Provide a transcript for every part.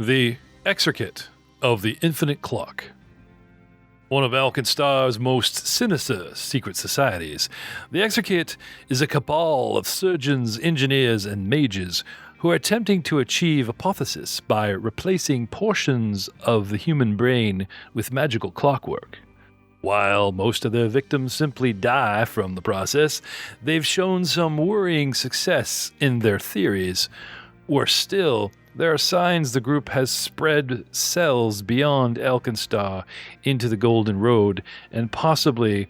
The Exarchate of the Infinite Clock. One of AlkenStar's most sinister secret societies, the Exarchate is a cabal of surgeons, engineers, and mages who are attempting to achieve apotheosis by replacing portions of the human brain with magical clockwork. While most of their victims simply die from the process, they've shown some worrying success in their theories. Worse still, there are signs the group has spread cells beyond AlkenStar into the Golden Road and possibly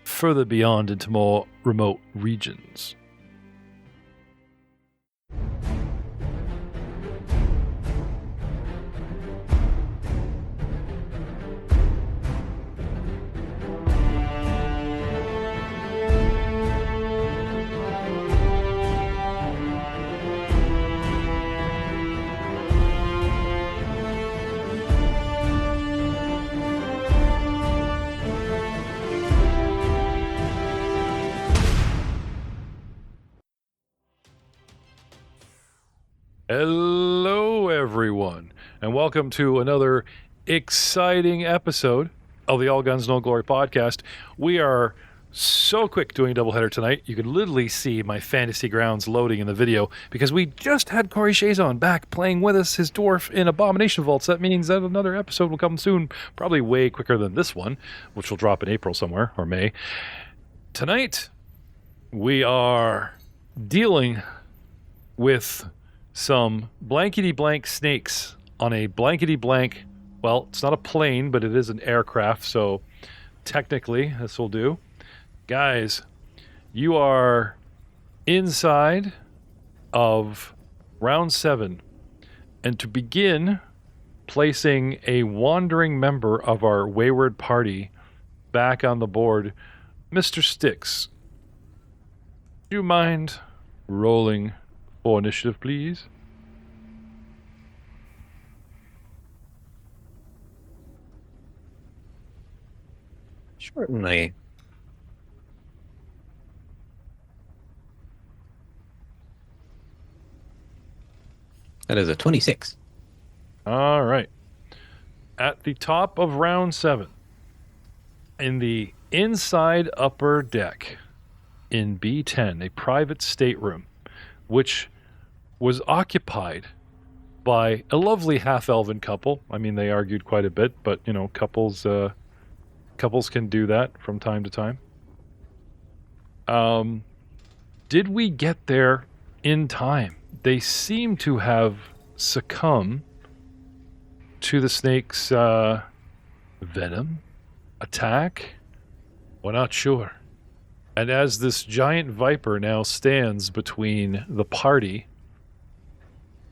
further beyond into more remote regions. Hello, everyone, and welcome to another exciting episode of the All Guns No Glory podcast. We are so quick doing a doubleheader tonight. You can literally see my fantasy grounds loading in the video because we just had Corey Chazon back playing with us, his dwarf in Abomination Vaults. That means that another episode will come soon, probably way quicker than this one, which will drop in April somewhere, or May. Tonight, we are dealing with some blankety-blank snakes on a blankety-blank, well, it's not a plane, but it is an aircraft, so technically this will do. Guys, you are inside of round 7, and to begin placing a wandering member of our wayward party back on the board, Mr. Styx, do you mind rolling for initiative, please? Certainly. That is a 26. All right. At the top of round 7, in the inside upper deck, in B10, a private stateroom, which was occupied by a lovely half-elven couple. I mean, they argued quite a bit, but, you know, couples can do that from time to time. Did we get there in time? They seem to have succumbed to the snake's venom attack. We're not sure. And as this giant viper now stands between the party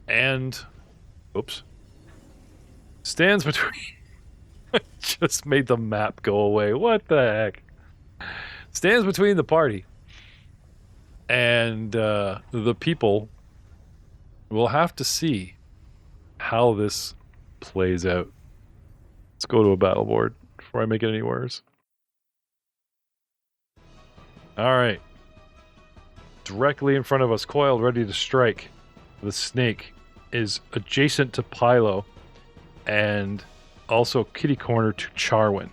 and... stands between... just made the map go away. What the heck? Stands between the party and the people. We'll have to see how this plays out. Let's go to a battle board before I make it any worse. All right. Directly in front of us, coiled, ready to strike. The snake is adjacent to Pylo and also kitty corner to Charwin.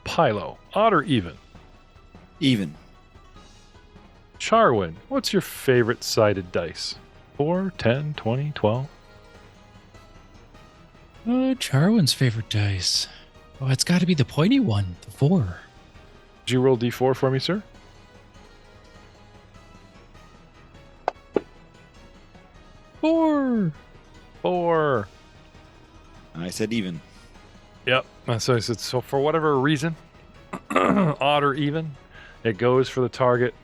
Pylo, odd or even? Even. Charwin, what's your favorite sided dice? 4, 10, 20, 12? Charwin's favorite dice. Oh, it's got to be the pointy one, the 4. Did you roll D4 for me, sir? Four. I said even. Yep. So I said, so for whatever reason, odd or even, it goes for the target.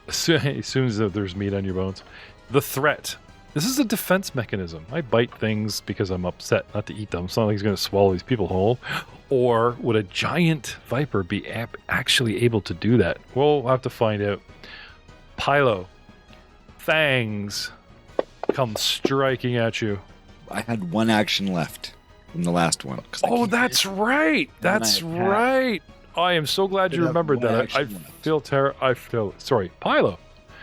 As soon as there's meat on your bones. The threat. This is a defense mechanism. I bite things because I'm upset not to eat them. It's not like he's going to swallow these people whole. Or would a giant viper be actually able to do that? We'll have to find out. Pylo, fangs come striking at you. I had one action left from the last one. Oh, that's right. That's right. I am so glad you remembered that. I feel sorry, Pylo.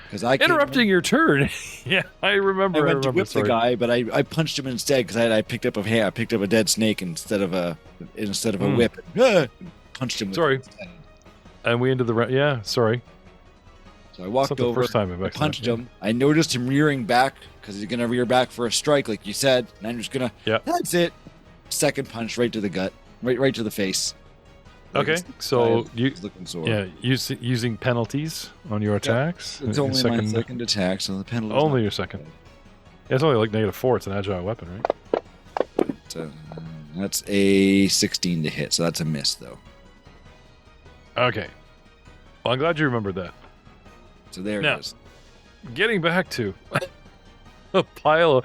Because I Interrupting your turn. Yeah, I remember. I went to whip sorry. the guy, but I punched him instead because I picked up I picked up a dead snake instead of a whip. Punched him. Sorry. With his head. And we ended the round. Yeah, sorry. So I walked It's not the over, first time I've I actually- punched him. I noticed him rearing back because he's gonna rear back for a strike, like you said. And I'm just gonna. Yep. That's it. Second punch right to the gut, right to the face. Okay, Like, so I you was looking sore. yeah using penalties on your attacks. It's Your only my second attack, so the penalty. Only your second. Yeah, it's only like -4. It's an agile weapon, right? That's a 16 to hit, so that's a miss though. Okay. Well, I'm glad you remembered that. So there Now- it is. Getting back to a pile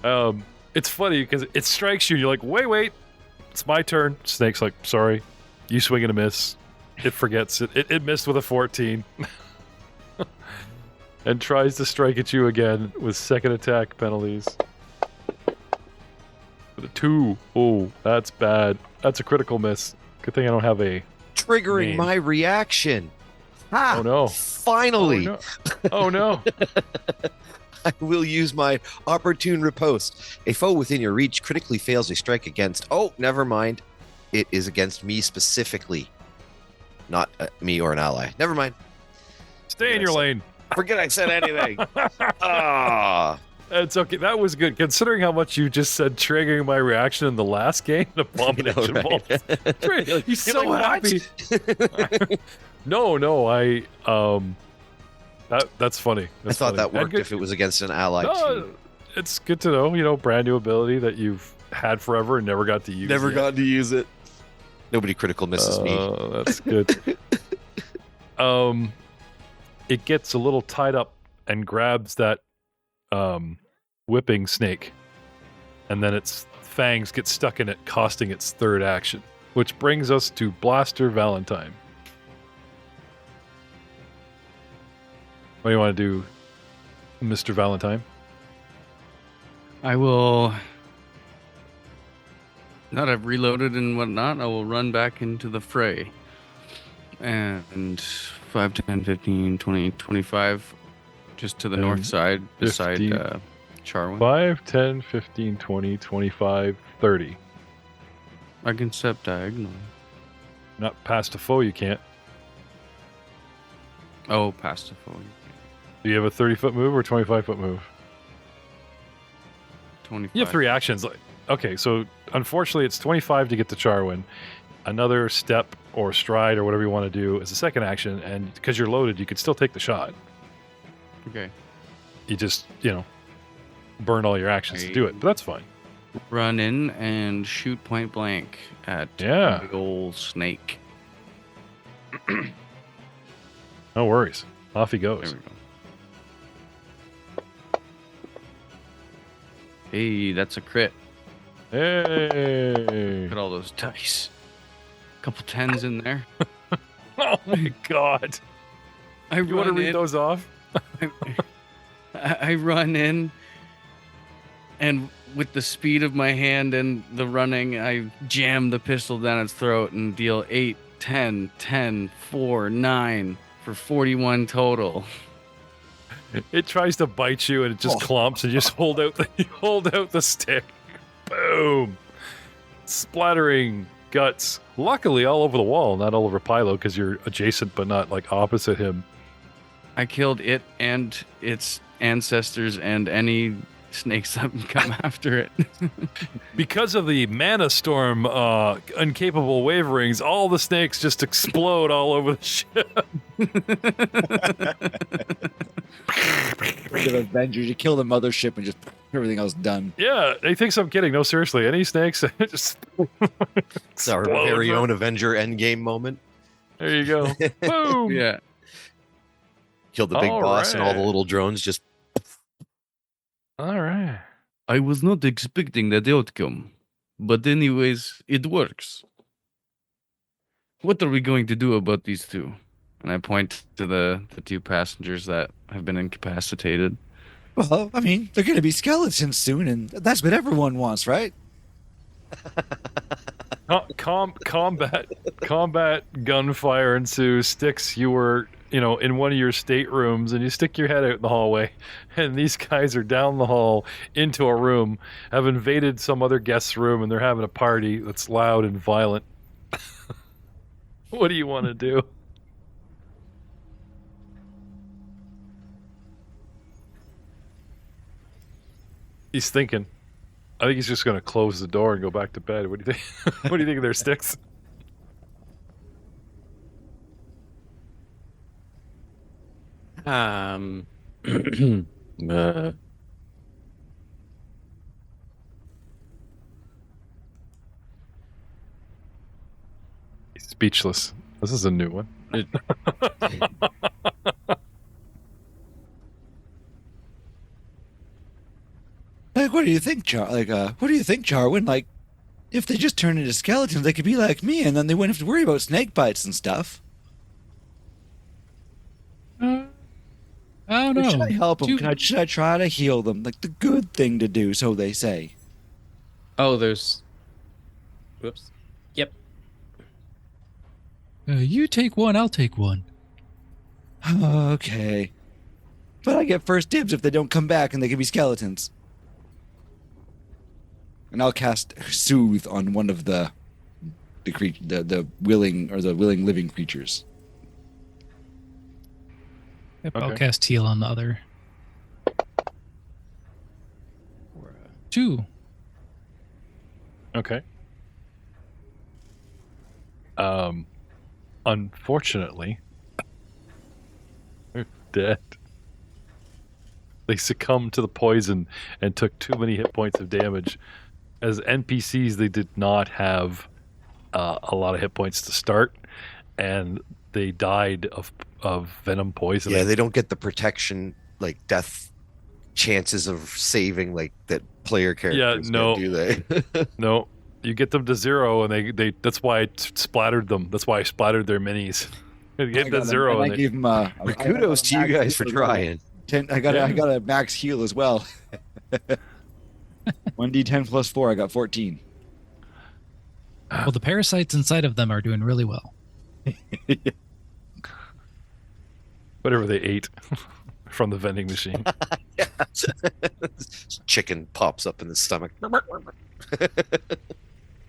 of, it's funny because it strikes you and you're like, wait, it's my turn. Snake's like, sorry, you swing and a miss. It forgets it. It missed with a 14 and tries to strike at you again with second attack penalties. With a 2. Oh, that's bad. That's a critical miss. Good thing I don't have a... Triggering Name. my reaction. Ha! Oh, no. Finally, Oh, no. I will use my opportune riposte. A foe within your reach critically fails a strike against. Oh, never mind. It is against me specifically, not me or an ally. Never mind. Stay in your lane. Forget I said anything. Ah, It's okay. That was good, considering how much you just said triggering my reaction in the last game. Abomination right? Balls. He's so like, happy. No, that's funny. I That's thought funny. that And worked good- if it was against an ally No, too. it's good to know. Brand new ability that you've had forever and never got to use. Never yet. got to use it. Nobody critical misses me. That's good. It gets a little tied up and grabs that whipping snake, and then its fangs get stuck in it, costing its third action, which brings us to Blaster Valentine. What do you want to do, Mr. Valentine? I will, now that I've reloaded and whatnot, I will run back into the fray. And 5, 10, 15, 20, 25, just to the 10, north side, beside 15. Charwin. 5, 10, 15, 20, 25, 30. I can step diagonal. Not past a foe, you can't. Oh, past the foe. Do you have a 30-foot move or 25-foot move? 25. You have 3 actions. Okay, so unfortunately it's 25 to get to Charwin. Another step or stride or whatever you want to do as a second action, and because you're loaded, you could still take the shot. Okay. You just, burn all your actions to do it, but that's fine. Run in and shoot point blank at Yeah. the old snake. No worries. Off he There goes. we go. Hey, that's a crit. Hey! Look at all those dice. Couple 10s in there. Oh my god! I You want to run read in. those off? I run in, and with the speed of my hand and the running, I jam the pistol down its throat and deal 8, 10, 10, 4, 9 for 41 total. It tries to bite you and it just clumps, and you just hold out the stick. Boom! Splattering guts. Luckily, all over the wall, not all over Pilo, because you're adjacent but not like opposite him. I killed it and its ancestors and any snakes that come after it. Because of the mana storm, incapable waverings, all the snakes just explode all over the ship. The Avengers, you kill the mothership and just everything else done. Yeah, he thinks I'm kidding. No, seriously, any snakes just It's our explode. very own Avenger Endgame moment. There you go. Boom. Yeah. Killed the big All boss and all the right. little drones just. All right. I was not expecting that outcome. But anyways, it works. What are we going to do about these two? And I point to the 2 passengers that have been incapacitated. Well, I mean, they're going to be skeletons soon, and that's what everyone wants, right? combat gunfire ensues. Sticks, you were, in one of your staterooms, and you stick your head out in the hallway, and these guys are down the hall into a room, have invaded some other guest's room, and they're having a party that's loud and violent. What do you want to do? He's thinking. I think he's just going to close the door and go back to bed. What do you think? What do you think of their sticks? He's speechless. This is a new one. Like, what do you think, what do you think, Jarwin? Like, if they just turn into skeletons, they could be like me, and then they wouldn't have to worry about snake bites and stuff. I don't know. Should I help them? Do- Should I try to heal them? Like the good thing to do, so they say. Oh, there's. Whoops. Yep. You take one, I'll take one. Okay. But I get first dibs if they don't come back and they can be skeletons. And I'll cast Soothe on one of the willing living creatures. Yep, Okay. I'll cast heal on the other. 2. Okay. Unfortunately, they're dead. They succumbed to the poison and took too many hit points of damage. As NPCs, they did not have a lot of hit points to start, and they died of venom poisoning. Yeah, they don't get the protection, like death chances of saving, like that player characters no. do they? No, you get them to 0, and they that's why I splattered them. That's why I splattered their minis. You get to 0, I and they, gave them. Kudos to you guys for trying. I got a max heal as well. 1d10 plus 4. I got 14. Well, the parasites inside of them are doing really well. whatever they ate from the vending machine. Chicken pops up in the stomach.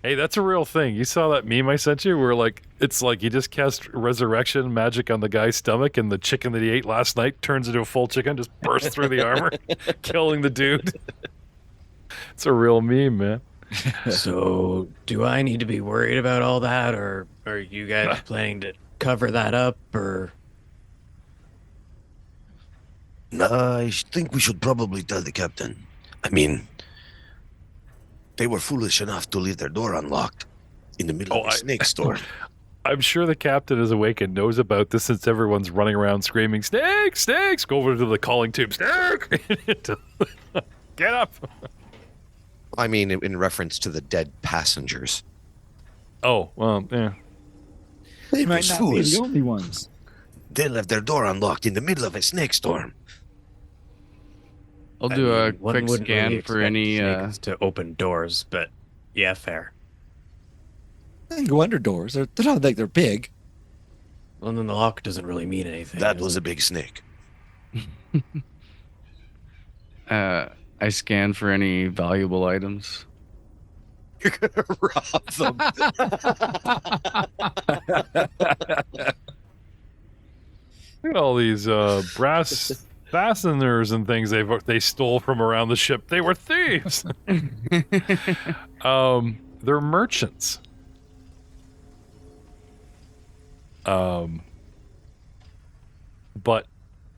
Hey, that's a real thing. You saw that meme I sent you where it's like you just cast resurrection magic on the guy's stomach and the chicken that he ate last night turns into a full chicken, just bursts through the armor, killing the dude. It's a real meme, man. So, do I need to be worried about all that, or are you guys planning to cover that up, or? I think we should probably tell the captain. I mean, they were foolish enough to leave their door unlocked in the middle of a snake storm. I'm sure the captain is awake and knows about this since everyone's running around screaming, "Snake! Snakes!" Go over to the calling tube. Snake! Get up! I mean, in reference to the dead passengers. Oh, well, yeah. They might Those not be fools. the only ones. They left their door unlocked in the middle of a snake storm. I'll do a One quick wouldn't scan really for expect any. snakes to open doors, but yeah, fair. They can go under doors. They're not like they're big. Well, then the lock doesn't really mean anything. That does was it? a big snake. I scan for any valuable items. You're gonna rob them. Look at all these brass fasteners and things they stole from around the ship. They were thieves. They're merchants. But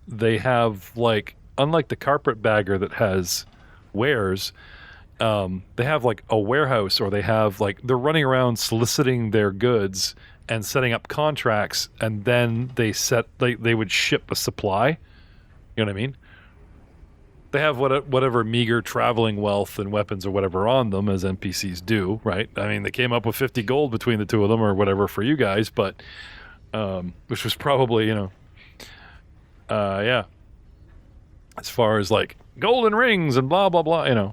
they have unlike the carpetbagger that has wares, they have a warehouse, or they have they're running around soliciting their goods and setting up contracts, and then they would ship a supply. You know what I mean? They have whatever meager traveling wealth and weapons or whatever on them, as NPCs do, right? I mean, they came up with 50 gold between the two of them, or whatever for you guys, but which was probably, yeah. As far as golden rings and blah blah blah,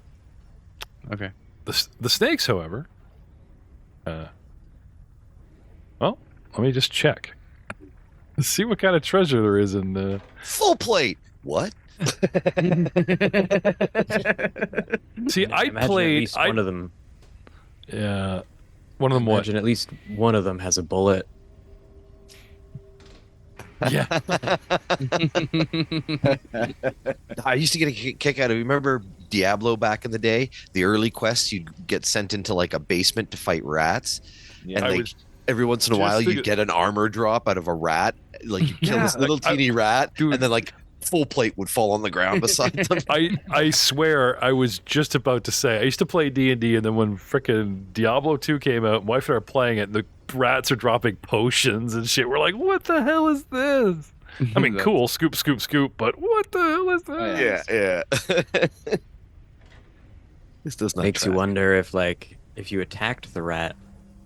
Okay. The snakes, however, Let me just check. Let's see what kind of treasure there is in. Full plate. What? See, I imagine played. At least one of them. Yeah, one of them. What? Imagine at least one of them has a bullet. Yeah. I used to get a kick out of. Remember Diablo back in the day? The early quests, you'd get sent into like a basement to fight rats, and I like was every once in a just while thinking- you'd get an armor drop out of a rat. Like you kill this Yeah, little like, teeny rat, dude. and then like full plate would fall on the ground beside them. I swear I was just about to say I used to play D&D, and then when frickin' Diablo 2 came out, my wife and I were playing it, and the rats are dropping potions and shit. We're like, what the hell is this? I mean, cool, scoop, scoop, scoop, but what the hell is this? Yeah. This does not Makes you track. wonder if you attacked the rat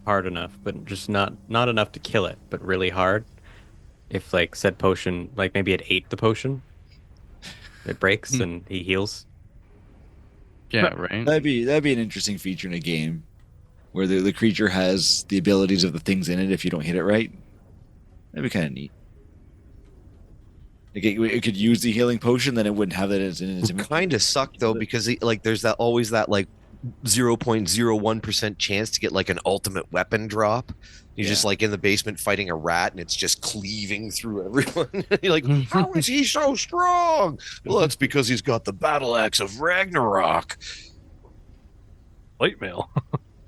hard enough, but just not enough to kill it, but really hard. If like said potion, like maybe it ate the potion, it breaks and he heals. Yeah, right. That'd be an interesting feature in a game where the creature has the abilities of the things in it if you don't hit it right. That'd be kind of neat. Like it could use the healing potion, then it wouldn't have that as in its It kind of sucked though because like there's that always that like 0.01% chance to get like an ultimate weapon drop. You're just like in the basement fighting a rat and it's just cleaving through everyone. You're like, how is he so strong? Well, that's because he's got the battle axe of Ragnarok. Light mail.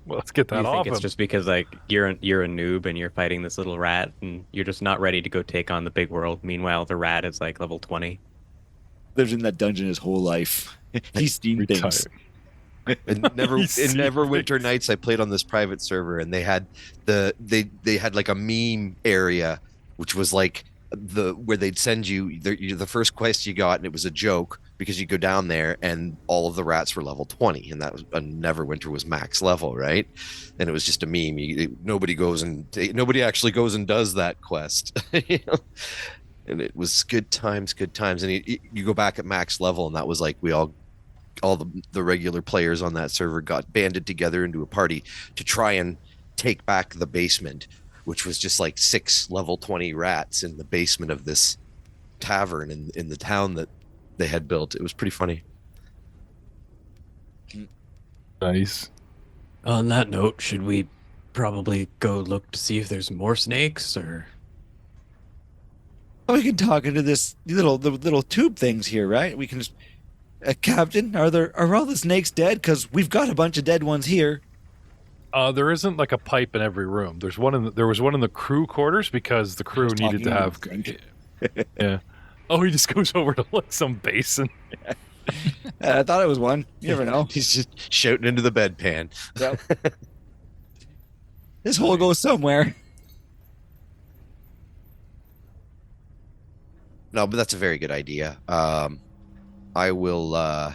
Well, let's get that You off think it's him. just because like you're a noob and you're fighting this little rat and you're just not ready to go take on the big world. Meanwhile, the rat is like level 20. Lives in that dungeon his whole life. He's seen things. Retired. And Neverwinter Nights I played on this private server, and they had they had like a meme area, which was like where they'd send you the first quest you got, and it was a joke because you go down there and all of the rats were level 20, and that was Neverwinter was max level, right? And it was just a meme. Nobody actually goes and does that quest. You know? And it was good times. And you go back at max level, and that was like all the regular players on that server got banded together into a party to try and take back the basement, which was just like 6 level 20 rats in the basement of this tavern in the town that they had built. It was pretty funny. Nice. On that note, should we probably go look to see if there's more snakes or? Oh, we can talk into the little tube things here, right? We can just. Captain, are all the snakes dead? Because we've got a bunch of dead ones here. There isn't like a pipe in every room. There was one in the crew quarters because the crew needed to have. Yeah. Oh, he just goes over to like some basin. I thought it was one. You never know. He's just shouting into the bedpan. Yep. This hole goes somewhere. No, but that's a very good idea. I will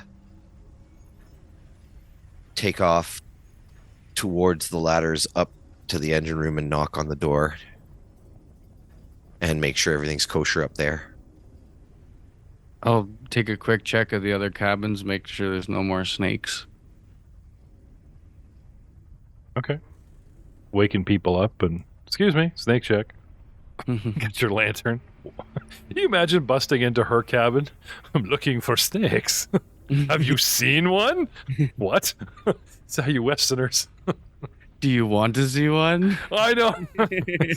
take off towards the ladders up to the engine room and knock on the door and make sure everything's kosher up there. I'll take a quick check of the other cabins, make sure there's no more snakes. Okay. Waking people up and excuse me, snake check. Get your lantern. Can you imagine busting into her cabin? I'm looking for snakes. Have you seen one? What? It's how you Westerners. Do you want to see one? I know.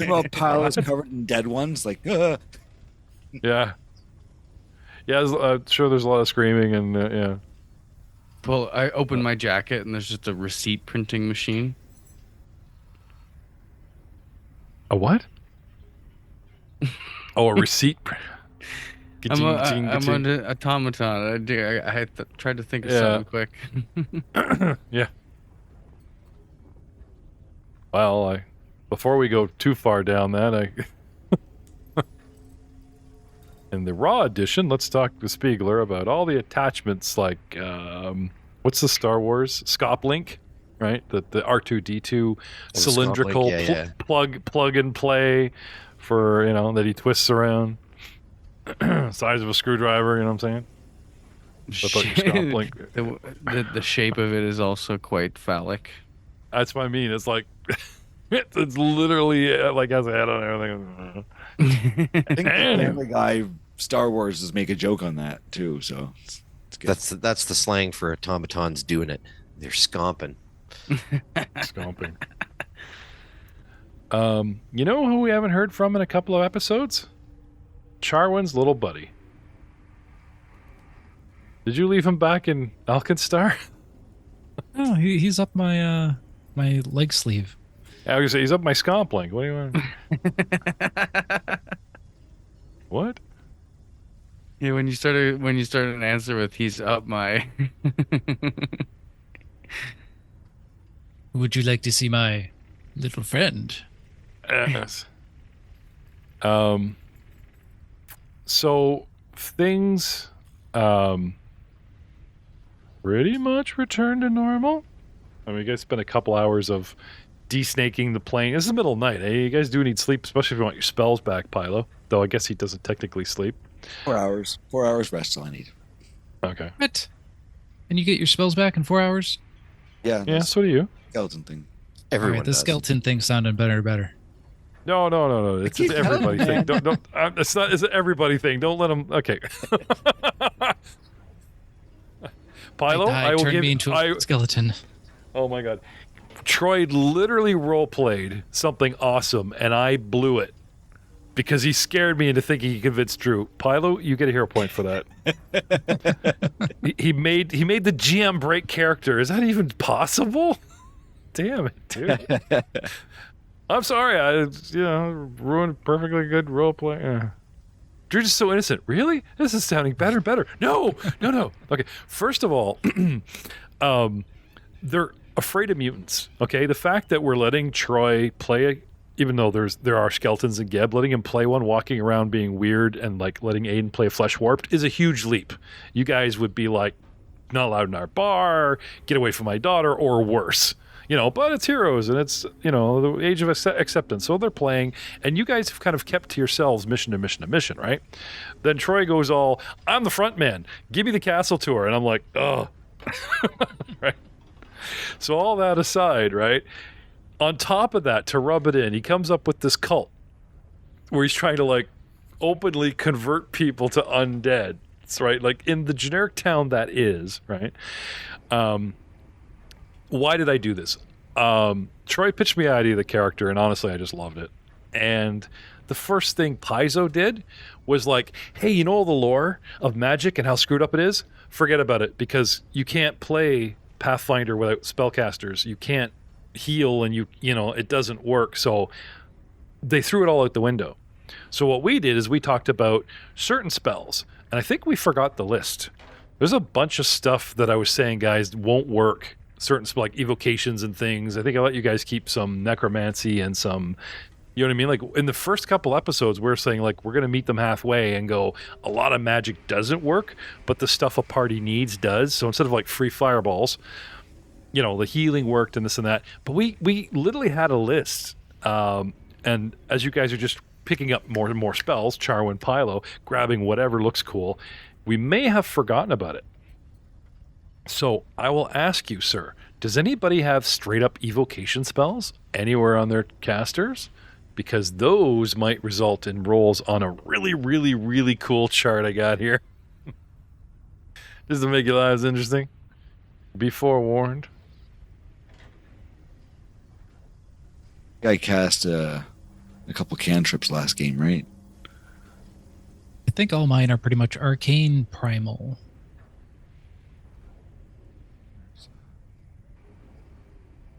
Well, piles covered in dead ones. Like, Yeah. Yeah, sure there's a lot of screaming and yeah. Well, I open my jacket and there's just a receipt printing machine. A what? Oh, a receipt. I'm an automaton. I tried to think of something quick. Yeah. Well, before we go too far down that, in the raw edition, let's talk to Spiegler about all the attachments like, what's the Star Wars? Scoplink, right? The R2-D2 cylindrical Scoplink, plug and play for, that he twists around. Size of a screwdriver, you know what I'm saying? Look like your Scoplink. The shape of it is also quite phallic. That's what I mean. It's like It's literally like has a head on everything. I think the Anyway. Family Guy Star Wars does make a joke on that too, so it's good. That's the slang for automatons doing it. They're scomping. Stomping. You know who we haven't heard from in a couple of episodes? Charwin's little buddy. Did you leave him back in AlkenStar? Oh, he's up my my leg sleeve. I was gonna say he's up my scomp link. What do you want? What? Yeah, when you started an answer with "he's up my," Would you like to see my little friend? Yes. So things pretty much returned to normal. I mean, you guys spent a couple hours of desnaking the plane. This is the middle of the night. Hey, you guys do need sleep, especially if you want your spells back, Pylo. Though I guess he doesn't technically sleep. 4 hours. 4 hours rest all I need. Okay. What? And you get your spells back in 4 hours? Yeah. Yeah, that's so do you. skeleton thing. Everyone All right, the does. skeleton thing sounded better and better. No. It's an everybody thing. Don't. It's not. It's an everybody thing. Don't let him. Okay. Pylo, I will turned give. me into a skeleton. Oh my god. Troy literally role-played something awesome, and I blew it because he scared me into thinking he convinced Drew. Pylo, you get a hero point for that. he made the GM break character. Is that even possible? Damn it, dude. I'm sorry. I ruined perfectly good role-play. Drew's just so innocent. Really? This is sounding better and better. No. Okay, first of all, they're afraid of mutants. Okay, the fact that we're letting Troy play, even though there are skeletons in Geb, letting him play one, walking around being weird, and like letting Aiden play Flesh Warped is a huge leap. You guys would be like, not allowed in our bar, get away from my daughter, or worse. But it's heroes, and it's, the age of acceptance. So they're playing, and you guys have kind of kept to yourselves mission to mission to mission, right? Then Troy goes all, I'm the front man. Give me the castle tour. And I'm like, oh. Right? So all that aside, right? On top of that, to rub it in, he comes up with this cult where he's trying to, like, openly convert people to undead. It's right, like, in the generic town that is, right? Why did I do this? Troy pitched me the idea of the character, and honestly, I just loved it. And the first thing Paizo did was like, hey, you know all the lore of magic and how screwed up it is? Forget about it, because you can't play Pathfinder without spellcasters. You can't heal, and it doesn't work. So they threw it all out the window. So what we did is we talked about certain spells, and I think we forgot the list. There's a bunch of stuff that I was saying, guys, won't work. Certain like evocations and things. I think I let you guys keep some necromancy and some, you know what I mean? Like in the first couple episodes, we're saying like we're going to meet them halfway and go, a lot of magic doesn't work, but the stuff a party needs does. So instead of like free fireballs, the healing worked and this and that. But we literally had a list. And as you guys are just picking up more and more spells, Charwin, Pylo, grabbing whatever looks cool, we may have forgotten about it. So I will ask you, sir, does anybody have straight up evocation spells anywhere on their casters? Because those might result in rolls on a really, really, really cool chart I got here. Just to make your lives interesting. Be forewarned. I cast a couple cantrips last game, right? I think all mine are pretty much arcane primal.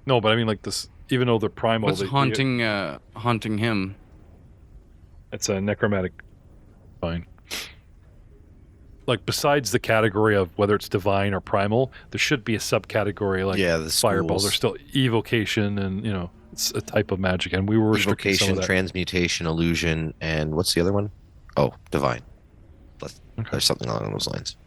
No, but I mean like this, even though they're primal. what's haunting him? It's a necromantic. Fine. Like besides the category of whether it's divine or primal, there should be a subcategory like the fireballs are schools. still evocation, and it's a type of magic, and we were restricting some Evocation, of that. transmutation, illusion, and what's the other one? Oh, divine. There's something along those lines.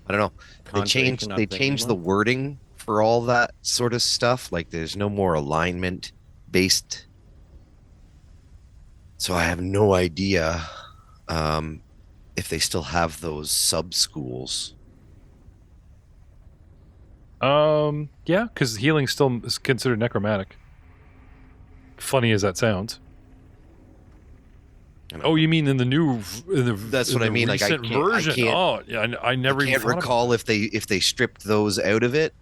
I don't know. Conjuration, not They thing changed the anymore. wording for all that sort of stuff. Like there's no more alignment based. So I have no idea if they still have those sub schools. Yeah, because healing still is considered necromantic. funny as that sounds. I don't Oh, know. you mean in the new? That's in what I the mean. Like, I recent can't- I version. can't- Oh, yeah, I never I even can't thought about recall that. if they stripped those out of it,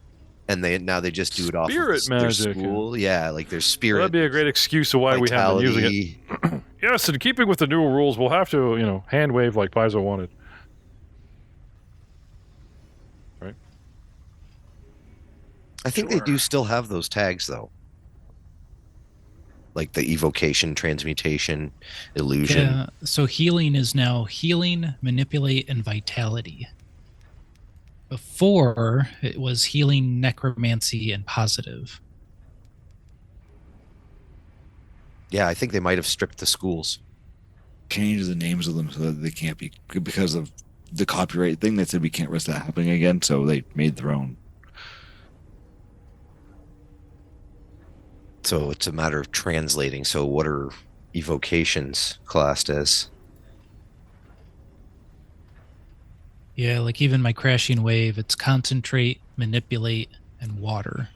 and now they just do it off of Spirit their magic. school. Yeah, like their Well, spirit. that'd be a great excuse of why we haven't been using it. vitality. Yes, in keeping with the new rules, we'll have to, hand wave like Paizo wanted. Right? I think they do still have those tags though, like the evocation, transmutation, illusion. Yeah. So healing is now healing, manipulate, and vitality. Before it was healing, necromancy, and positive. Yeah, I think they might have stripped the schools. Change the names of them so that they can't be, because of the copyright thing. They said we can't risk that happening again, so they made their own. So it's a matter of translating. So what are evocations classed as? Yeah, like even my crashing wave, it's concentrate, manipulate, and water.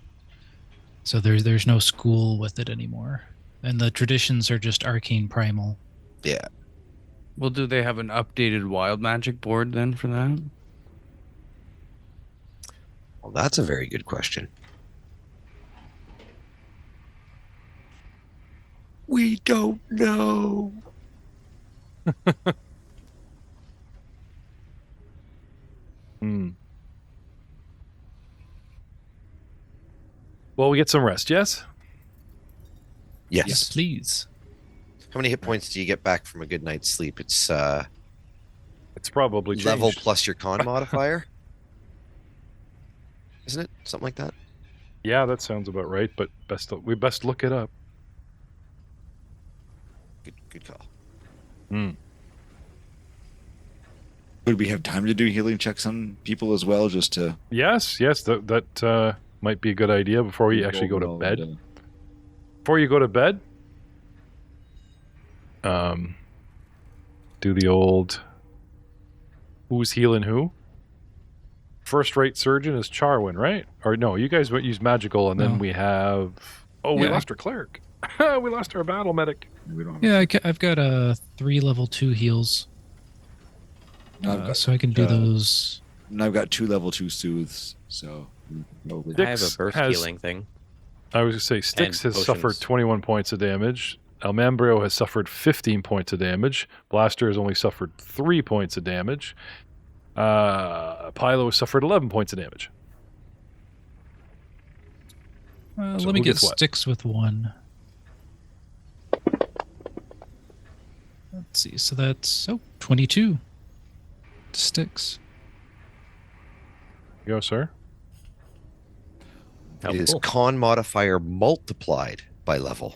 So there's no school with it anymore. And the traditions are just arcane primal. Yeah. Well, do they have an updated wild magic board then for that? Well, that's a very good question. We don't know. Hmm. Well, we get some rest, yes? Yes. Please. How many hit points do you get back from a good night's sleep? It's It's probably changed. level plus your con modifier. Isn't it? Something like that. Yeah, that sounds about right, but we best look it up. Good call. Hmm. Would we have time to do healing checks on people as well, just to Yes, that might be a good idea before you actually go to bed. Before you go to bed, do the old who's healing who? First rate surgeon is Charwin, right? Or no, you guys use magical, and then No. we have. Oh, we Yeah. lost our cleric. We lost our battle medic. We don't have Yeah, I've got 3 level 2 heals. No, I've got, So I can do those. and I've got 2 level 2 soothes, so probably. I have a Six burst has- healing thing. I was going to say, Styx has potions. suffered 21 points of damage. Almambrio has suffered 15 points of damage. Blaster has only suffered 3 points of damage. Pylo has suffered 11 points of damage. So Let who me get gets what? Sticks with 1. Let's see. So that's 22 Sticks. You go, sir. Oh, It is cool. con modifier multiplied by level.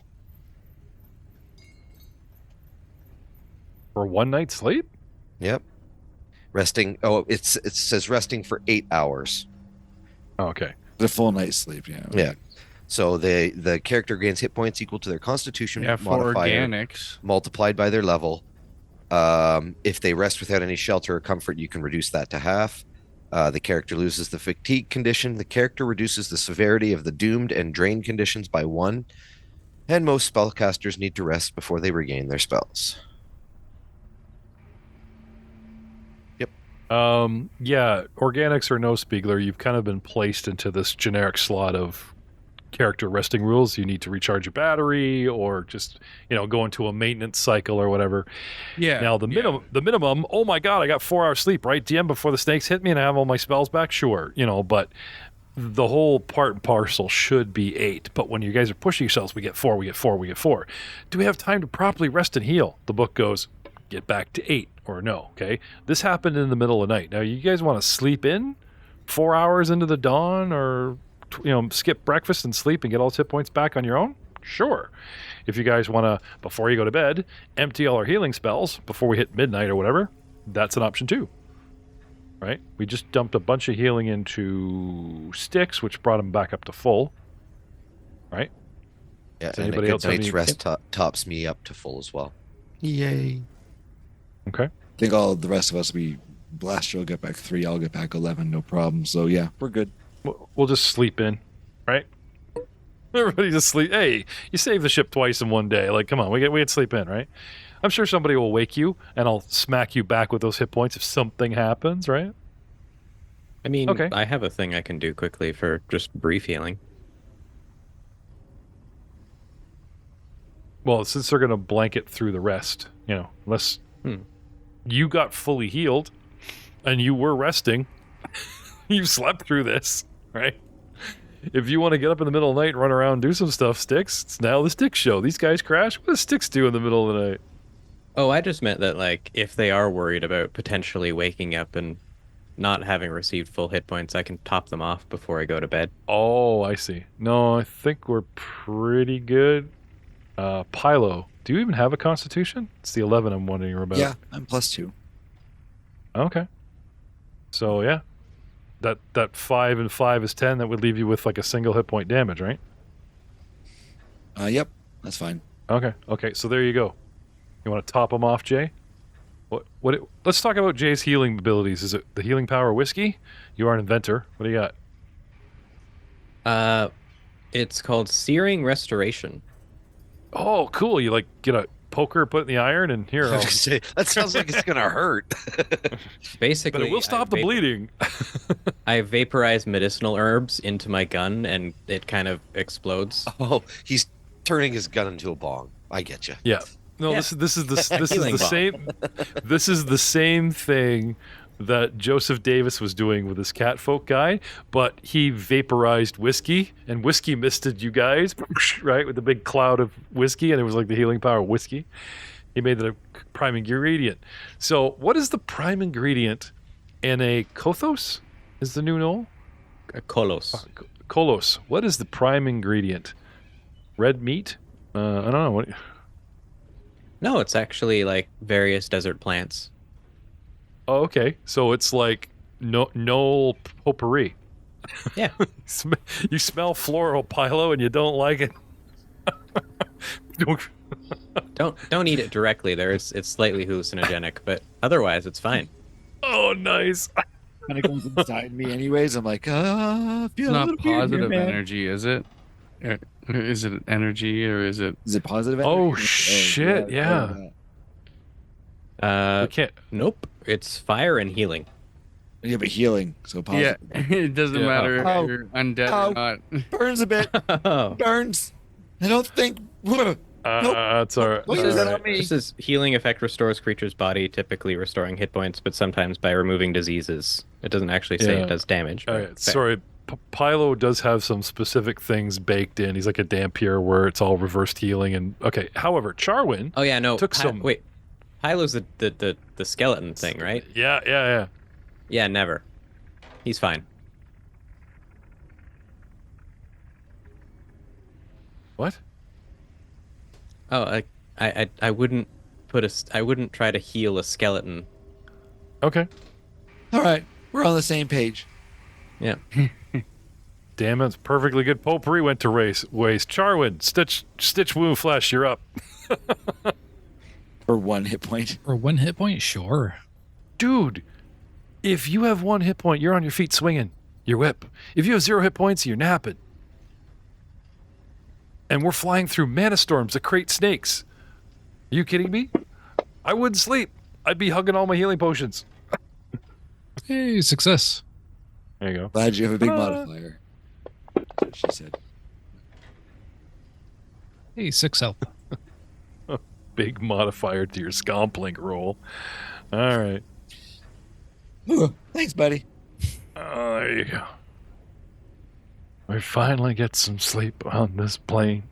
For one night's sleep? Yep. Resting. Oh, it says resting for 8 hours. Oh, okay. The full night's sleep, yeah. Yeah. So the character gains hit points equal to their Constitution Yeah, for modifier organics. multiplied by their level. If they rest without any shelter or comfort, you can reduce that to half. The character loses the fatigue condition. The character reduces the severity of the doomed and drained conditions by 1. And most spellcasters need to rest before they regain their spells. Yeah, organics or no Spiegler, you've kind of been placed into this generic slot of character resting rules. You need to recharge your battery or just, go into a maintenance cycle or whatever. Yeah. Now, the minimum, oh my God, I got 4 hours sleep, right? DM before the snakes hit me and I have all my spells back? Sure, but the whole part and parcel should be 8. But when you guys are pushing yourselves, we get 4, we get 4, we get 4. Do we have time to properly rest and heal? The book goes, get back to 8 or no, okay? This happened in the middle of the night. Now, you guys want to sleep in 4 hours into the dawn or, skip breakfast and sleep and get all hit points back on your own? Sure. If you guys want to, before you go to bed, empty all our healing spells before we hit midnight or whatever, that's an option too, right? We just dumped a bunch of healing into Styx, which brought him back up to full, right? Yeah, Does and a anybody good else have night's any- rest tops me up to full as well. Yay. Okay. I think all the rest of us will be Blaster will get back 3, I'll get back 11, no problem. So yeah, we're good. We'll just sleep in, right? Everybody's asleep. Hey, you saved the ship twice in one day. Like, come on, we had sleep in, right? I'm sure somebody will wake you, and I'll smack you back with those hit points if something happens, right? I mean, Okay. I have a thing I can do quickly for just brief healing. Well, since they're going to blanket through the rest, unless you got fully healed and you were resting, you slept through this, right? If you want to get up in the middle of the night and run around and do some stuff, Sticks, it's now the Sticks show. These guys crash. What does Sticks do in the middle of the night? Oh, I just meant that, like, if they are worried about potentially waking up and not having received full hit points, I can top them off before I go to bed. Oh, I see. No, I think we're pretty good. Pylo, do you even have a constitution? It's the 11 I'm wondering about. Yeah, I'm +2. Okay. So, yeah. That 5 and 5 is 10. That would leave you with like a single hit point damage, right? Yep, that's fine. Okay. So there you go. You want to top them off, Jay? Let's talk about Jay's healing abilities. Is it the healing power whiskey? You are an inventor. What do you got? It's called Searing Restoration. Oh, cool. You like get a poker, put it in the iron, and here. That sounds like it's gonna hurt. Basically, But it will stop the bleeding. I vaporize medicinal herbs into my gun, and it kind of explodes. Oh, he's turning his gun into a bong. I get you. Yeah. No, Yeah. this is the Healing bomb. same. This is the same thing that Joseph Davis was doing with his catfolk guy, but he vaporized whiskey, and whiskey misted you guys, right, with the big cloud of whiskey, and it was like the healing power of whiskey. He made it a prime ingredient. So, what is the prime ingredient in a Kothos? Is the new Knoll? Kolos. Kolos. What is the prime ingredient? Red meat? I don't know. What? No, it's actually like various desert plants. Oh, okay. So it's like Knoll potpourri. Yeah. You smell floral, Pylo, and you don't like it. Don't eat it directly. It's slightly hallucinogenic, but otherwise it's fine. Oh, nice. When it goes inside me anyways, I'm like, I feel It's a not little weird here, positive man. energy, is it? Is it energy or is it? Is it positive Oh, energy? shit, yeah. We can't. Nope. It's fire and healing. Yeah, but healing, so Yeah, positive. it doesn't Yeah. matter Oh. if you're undead Oh. or not. Burns a bit. Oh. Burns. I don't think. Nope. It's all right. Don't It's use all that right. on me. This is healing effect restores creature's body, typically restoring hit points, but sometimes by removing diseases. It doesn't actually say Yeah. it does damage. All but right. fair. Sorry. Pylo does have some specific things baked in. He's like a Dampier where it's all reversed healing. And okay. However, Charwin. Oh yeah, no. Took some- Wait, Pylo's the skeleton thing, right? Yeah. Yeah, never. He's fine. What? Oh, I wouldn't I wouldn't try to heal a skeleton. Okay. All right, we're on the same page. Yeah. Damn it. It's perfectly good. Potpourri went to waste. Charwin, stitch wound flesh. You're up. For 1 hit point. For 1 hit point, sure. Dude, if you have 1 hit point, you're on your feet swinging your whip. If you have 0 hit points, you're napping. And we're flying through mana storms that create snakes. Are you kidding me? I wouldn't sleep. I'd be hugging all my healing potions. Hey, success. There you go. Glad you have a big modifier. She said. Hey, 6 health. Big modifier to your Scomplink roll. All right. Ooh, thanks, buddy. There you go. We finally get some sleep on this plane.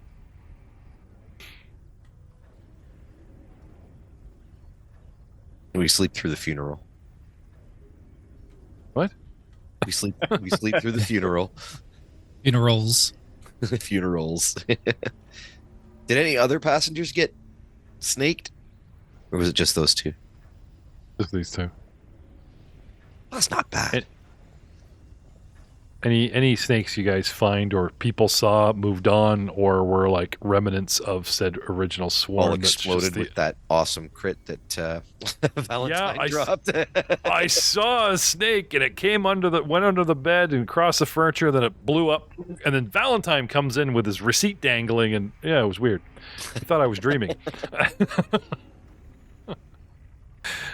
We sleep through the funeral. What? We sleep through the funeral. Funerals. Funerals. Did any other passengers get snaked? Or was it just those two? Just these two. That's not bad. Any snakes you guys find or people saw moved on or were like remnants of said original swarm All that's just exploded the- with that awesome crit that Valentine I dropped. I saw a snake and it went under the bed and crossed the furniture, then it blew up, and then Valentine comes in with his receipt dangling, and yeah, it was weird. I thought I was dreaming.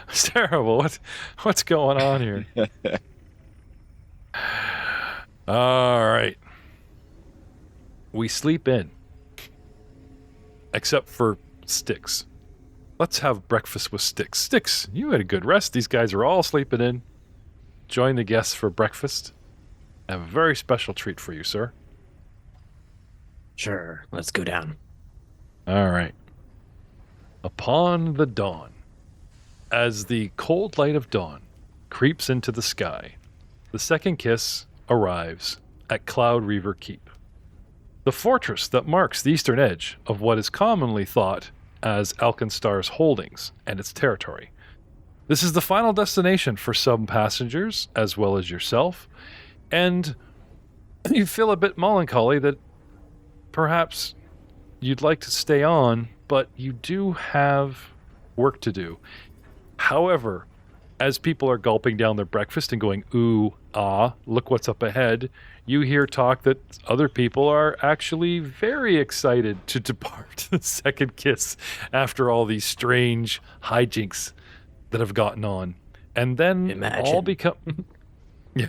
It's terrible. What's going on here? All right. We sleep in. Except for Sticks. Let's have breakfast with Sticks. Sticks, you had a good rest. These guys are all sleeping in. Join the guests for breakfast. I have a very special treat for you, sir. Sure, let's go down. All right. Upon the dawn, as the cold light of dawn creeps into the sky, the second kiss arrives at CloudReaver Keep, the fortress that marks the eastern edge of what is commonly thought as AlkenStar's holdings and its territory. This is the final destination for some passengers, as well as yourself, and you feel a bit melancholy that perhaps you'd like to stay on, but you do have work to do. However, as people are gulping down their breakfast and going, ooh, ah, look what's up ahead, you hear talk that other people are actually very excited to depart the second kiss after all these strange hijinks that have gotten on. And then Imagine. all become... yeah.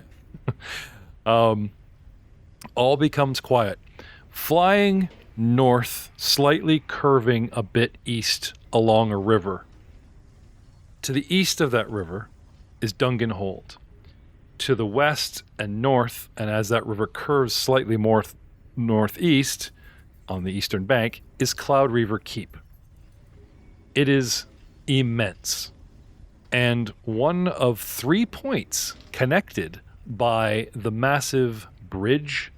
All becomes quiet. Flying north, slightly curving a bit east along a river. To the east of that river is Dunganhold. To the west and north, and as that river curves slightly more northeast on the eastern bank, is CloudReaver Keep. It is immense, and one of 3 points connected by the massive Bridge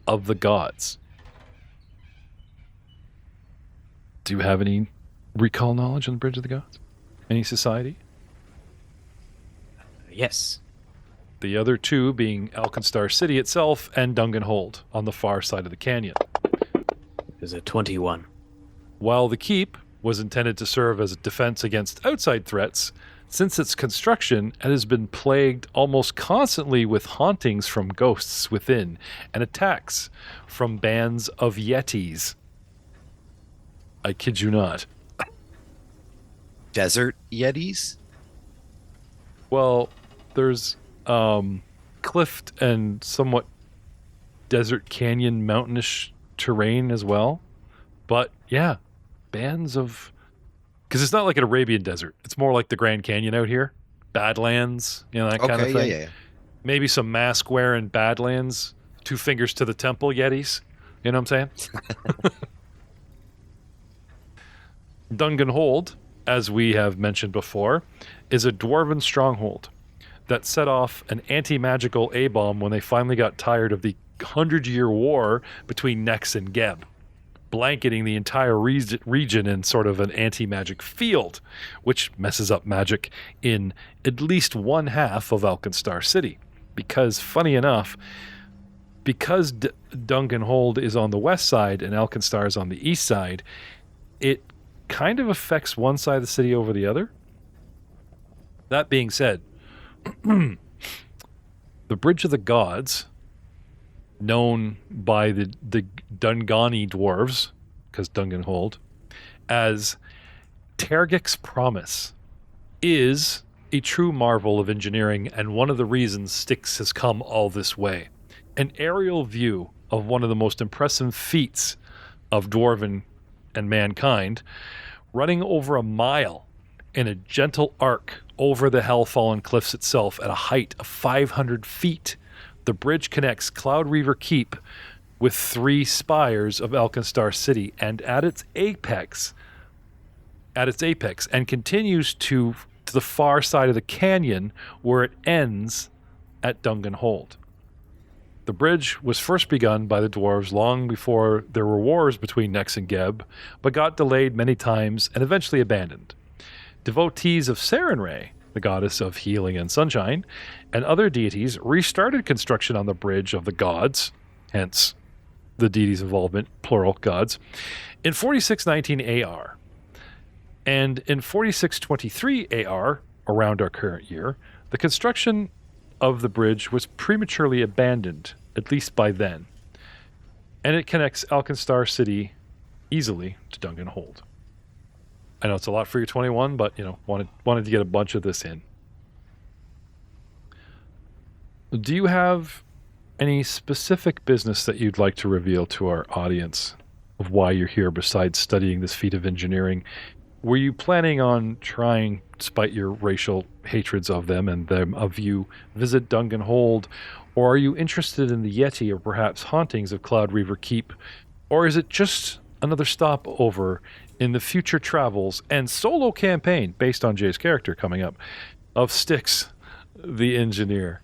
of the Gods. Do you have any recall knowledge on the Bridge of the Gods? Any society? Yes. The other two being AlkenStar City itself and Dunganhold on the far side of the canyon. Is a 21. While the keep was intended to serve as a defense against outside threats, since its construction, it has been plagued almost constantly with hauntings from ghosts within and attacks from bands of yetis. I kid you not. Desert Yetis? Well, there's cliffed and somewhat desert canyon mountainish terrain as well. But yeah, bands of... Because it's not like an Arabian desert. It's more like the Grand Canyon out here. Badlands, that kind of Okay, thing. yeah. Maybe some mask-wearing Badlands. 2 fingers to the temple Yetis. You know what I'm saying? Dunganhold, as we have mentioned before, is a dwarven stronghold that set off an anti-magical A-bomb when they finally got tired of the 100-year war between Nex and Geb, blanketing the entire region in sort of an anti-magic field, which messes up magic in at least one half of AlkenStar City. Because, funny enough, because Dunganhold is on the west side and AlkenStar is on the east side, it kind of affects one side of the city over the other. That being said, the Bridge of the Gods, known by the Dungani dwarves, because Dunganhold, as Tergic's Promise, is a true marvel of engineering and one of the reasons Styx has come all this way. An aerial view of one of the most impressive feats of dwarven and mankind, running over a mile in a gentle arc over the Hellfallen Cliffs itself at a height of 500 feet. The bridge connects CloudReaver Keep with 3 spires of AlkenStar City and at its apex and continues to the far side of the canyon where it ends at Dunganhold. The bridge was first begun by the dwarves long before there were wars between Nex and Geb, but got delayed many times and eventually abandoned. Devotees of Sarenrae the goddess of healing and sunshine, and other deities restarted construction on the bridge of the gods, hence the deities' involvement, plural gods, in 4619 AR. And in 4623 AR, around our current year, the construction of the bridge was prematurely abandoned, at least by then. And it connects AlkenStar City easily to Dungenhold. I know it's a lot for your 21, but wanted to get a bunch of this in. Do you have any specific business that you'd like to reveal to our audience of why you're here besides studying this feat of engineering? Were you planning on trying, despite your racial hatreds of them and them of you, visit Dungenhold, or are you interested in the Yeti or perhaps hauntings of CloudReaver Keep, or is it just another stopover in the future travels and solo campaign based on Jay's character coming up of Styx, the engineer?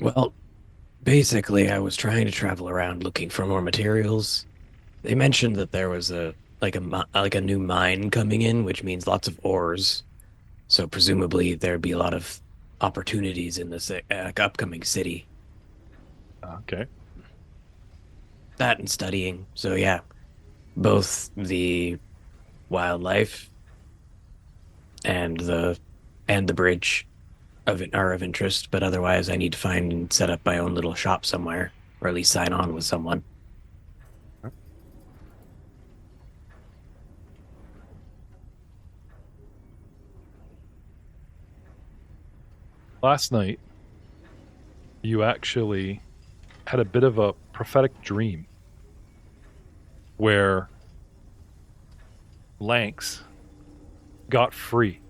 Well, basically, I was trying to travel around looking for more materials. They mentioned that there was a new mine coming in, which means lots of ores. So presumably there'd be a lot of opportunities in this upcoming city. Okay. That and studying. So yeah, both the wildlife and the bridge are of interest, but otherwise I need to find and set up my own little shop somewhere, or at least sign on with someone. Last night, you actually had a bit of a prophetic dream where Lanx got free,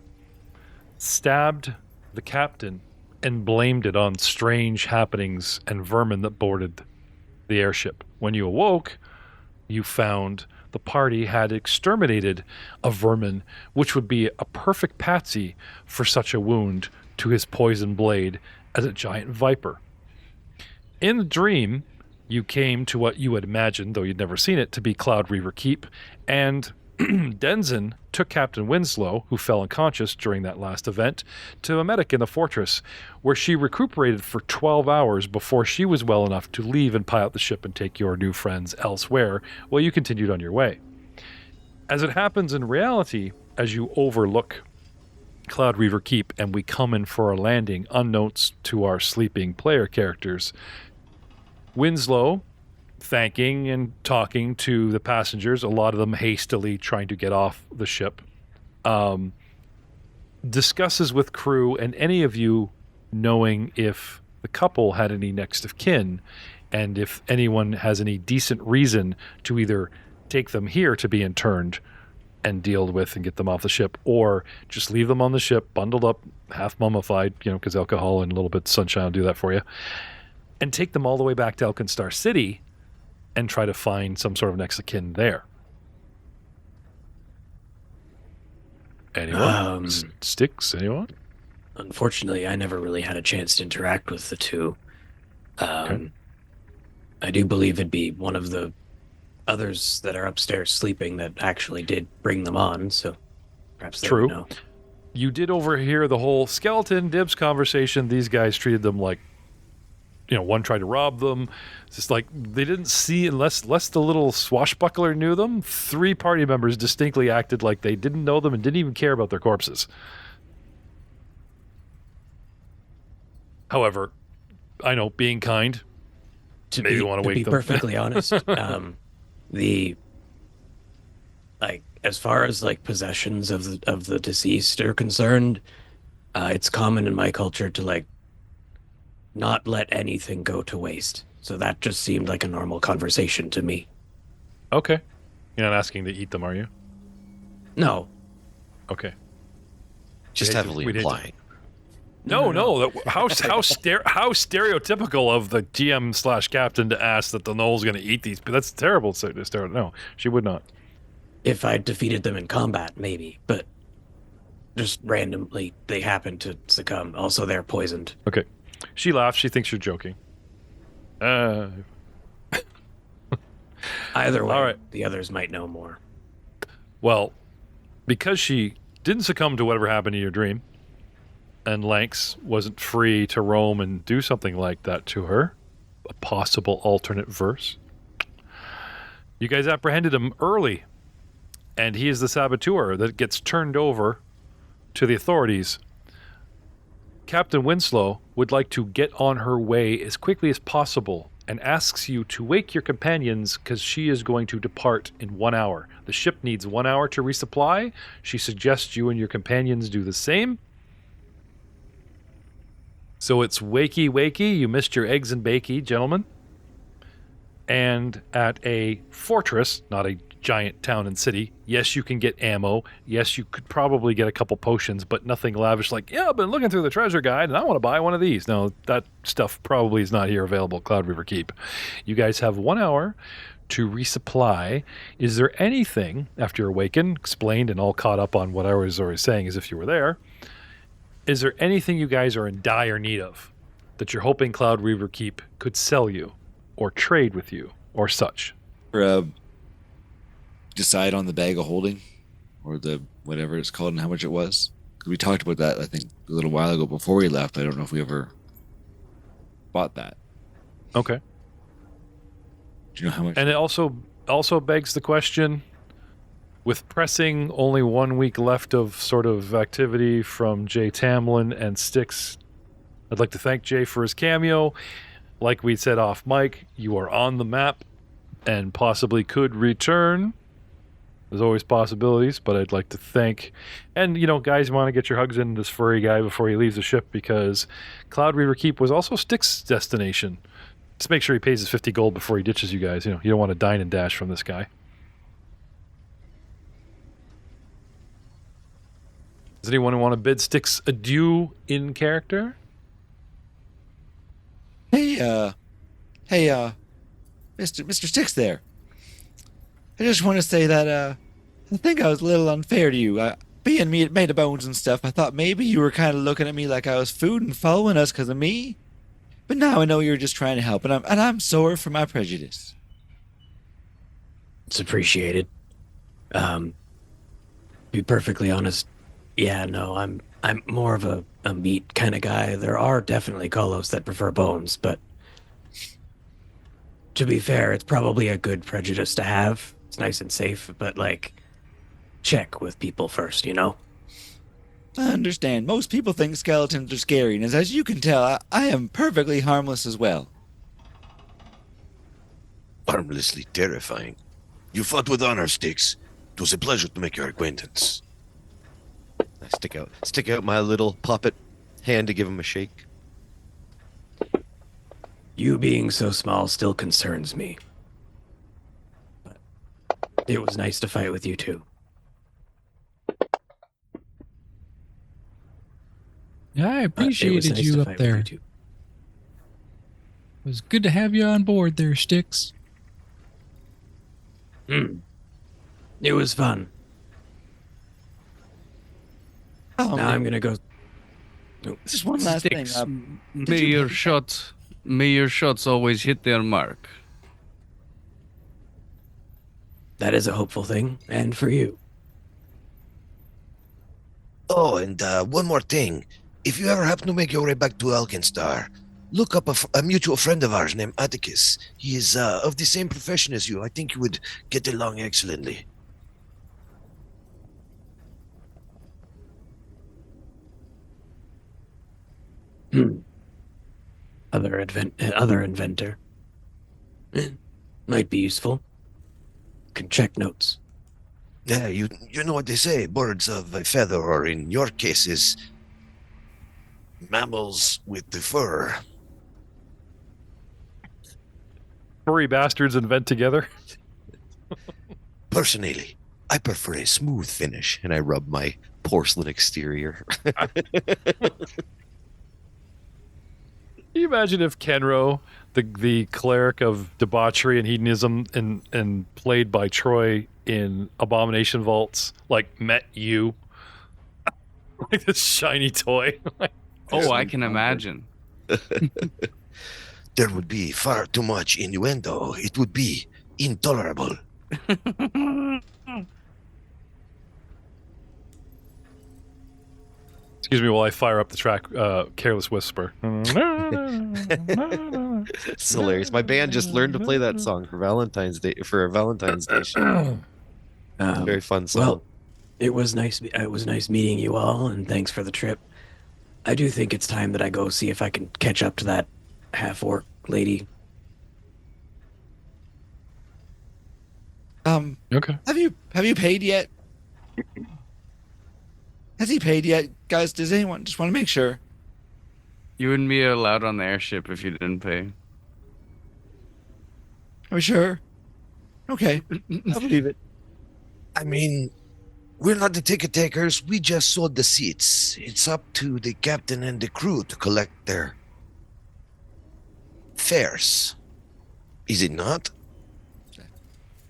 stabbed the captain, and blamed it on strange happenings and vermin that boarded the airship. When you awoke, you found the party had exterminated a vermin, which would be a perfect patsy for such a wound to his poison blade as a giant viper. In the dream, you came to what you had imagined, though you'd never seen it, to be CloudReaver Keep, and Denzin took Captain Winslow, who fell unconscious during that last event, to a medic in the fortress, where she recuperated for 12 hours before she was well enough to leave and pilot the ship and take your new friends elsewhere, while you continued on your way. As it happens in reality, as you overlook CloudReaver Keep and we come in for a landing, unknowns to our sleeping player characters, Winslow, thanking and talking to the passengers, a lot of them hastily trying to get off the ship, discusses with crew and any of you knowing if the couple had any next of kin and if anyone has any decent reason to either take them here to be interned and deal with and get them off the ship, or just leave them on the ship, bundled up, half mummified, because alcohol and a little bit of sunshine will do that for you, and take them all the way back to AlkenStar City and try to find some sort of next of kin there. Anyone? Sticks? Anyone? Unfortunately, I never really had a chance to interact with the two. Okay. I do believe it'd be one of the others that are upstairs sleeping that actually did bring them on, so perhaps they would know. You did overhear the whole skeleton dibs conversation. These guys treated them like, one tried to rob them. It's just like they didn't see, unless the little swashbuckler knew them, 3 party members distinctly acted like they didn't know them and didn't even care about their corpses. However, I know, being kind, maybe you want to wake them. To be perfectly honest, as far as possessions of the deceased are concerned, it's common in my culture to not let anything go to waste. So that just seemed like a normal conversation to me. Okay. You're not asking to eat them, are you? No. Okay. Just heavily implying. No. How stereotypical of the GM/captain to ask that the Knoll's going to eat these. But that's terrible. No, she would not. If I defeated them in combat, maybe, but just randomly they happen to succumb. Also, they're poisoned. Okay. She laughs. She thinks you're joking. Either way, all right. The others might know more. Well, because she didn't succumb to whatever happened in your dream, and Lanx wasn't free to roam and do something like that to her, a possible alternate verse. You guys apprehended him early, and he is the saboteur that gets turned over to the authorities. Captain Winslow would like to get on her way as quickly as possible and asks you to wake your companions because she is going to depart in 1 hour. The ship needs 1 hour to resupply. She suggests you and your companions do the same. So it's wakey, wakey. You missed your eggs and bakey, gentlemen. And at a fortress, not a giant town and city, yes, you can get ammo. Yes, you could probably get a couple potions, but nothing lavish like, yeah, I've been looking through the treasure guide and I want to buy one of these. No, that stuff probably is not here available at CloudReaver Keep. You guys have 1 hour to resupply. Is there anything, after you're awakened, explained, and all caught up on what I was already saying as if you were there, is there anything you guys are in dire need of that you're hoping CloudReaver Keep could sell you or trade with you or such? Or decide on the bag of holding or the whatever it's called and how much it was. 'Cause we talked about that, I think, a little while ago before we left. I don't know if we ever bought that. Okay. Do you know how much? And it also begs the question, with pressing only 1 week left of sort of activity from Jay Tamlin and Styx, I'd like to thank Jay for his cameo. Like we said off mic, you are on the map and possibly could return. There's always possibilities, but I'd like to thank, and guys, want to get your hugs in this furry guy before he leaves the ship, because CloudReaver Keep was also Styx's destination. Just make sure he pays his 50 gold before he ditches you guys. You don't want to dine and dash from this guy. Does anyone want to bid Styx adieu in character? Hey, Mr. Styx there. I just want to say that I think I was a little unfair to you. Being me, made of bones and stuff, I thought maybe you were kind of looking at me like I was food and following us because of me. But now I know you're just trying to help, and I'm sorry for my prejudice. It's appreciated. Be perfectly honest, yeah, no, I'm more of a meat kind of guy. There are definitely Kolos that prefer bones, but to be fair, it's probably a good prejudice to have. It's nice and safe, but check with people first, I understand. Most people think skeletons are scary, and as you can tell, I am perfectly harmless as well. Harmlessly terrifying. You fought with honor, Styx. It was a pleasure to make your acquaintance. I stick out my little puppet hand to give him a shake. You being so small still concerns me. But it was nice to fight with you too. Yeah, I It was appreciated nice you to up fight with there. you It too. was good to have you on board there, Styx. It was fun. Oh, Now I'm gonna go. just one last thing. Styx, may your shots always hit their mark. That is a hopeful thing, and for you. Oh, and one more thing. If you ever happen to make your way back to AlkenStar, look up a mutual friend of ours named Atticus. He is of the same profession as you. I think you would get along excellently. Other inventor. Might be useful. Can check notes. Yeah, you know what they say, birds of a feather, or in your cases, mammals with the fur. Furry bastards invent together. Personally, I prefer a smooth Finish, and I rub my porcelain exterior. Can you imagine if Kenro, the cleric of debauchery and hedonism, and played by Troy in Abomination Vaults, met you, like this shiny toy? Oh, I can imagine. There would be far too much innuendo. It would be intolerable. Excuse me while I fire up the track, Careless Whisper. It's hilarious. My band just learned to play that song for Valentine's Day for a Valentine's Day show. Very fun song. Well, it was nice meeting you all, and thanks for the trip. I do think it's time that I go see if I can catch up to that half-orc lady. Okay. Have you paid yet? Has he paid yet, guys? Does anyone just want to make sure? You wouldn't be allowed on the airship if you didn't pay. Are we sure? Okay, I believe it. I mean, we're not the ticket takers. We just sold the seats. It's up to the captain and the crew to collect their fares. Is it not?